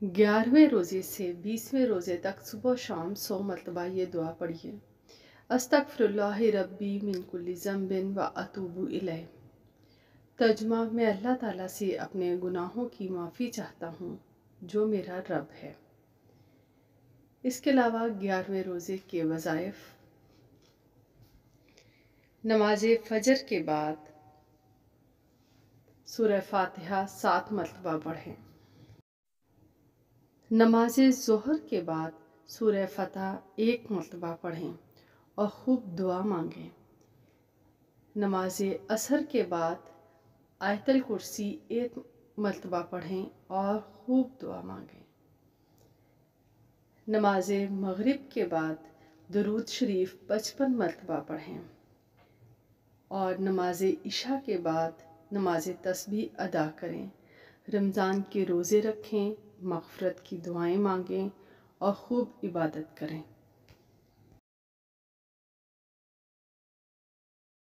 11वें रोज़े से 20वें रोज़े तक सुबह शाम 100 मरतबा ये दुआ पढ़िए। अस्तगफिरुल्लाह रब्बी मिन कुल्ली ज़ंबिन व अतूबु इलैह। तर्जुमा, मैं अल्लाह ताला से अपने गुनाहों की माफ़ी चाहता हूँ जो मेरा रब है। इसके अलावा 11वें रोज़े के वज़ाइफ: नमाज फ़जर के बाद सूरह फ़ातिहा 7 मरतबा पढ़ें। नमाज ज़ोहर के बाद सूरह फ़तह 1 मरतबा पढ़ें और खूब दुआ मांगें। नमाज असर के बाद आयतल कुर्सी 1 मरतबा पढ़ें और खूब दुआ मांगें। नमाज मगरिब के बाद दुरूद शरीफ 55 मरतबा पढ़ें और नमाज इशा के बाद नमाज तस्बीह अदा करें। रमज़ान के रोज़े रखें, मग़फ़िरत की दुआएं मांगें और खूब इबादत करें।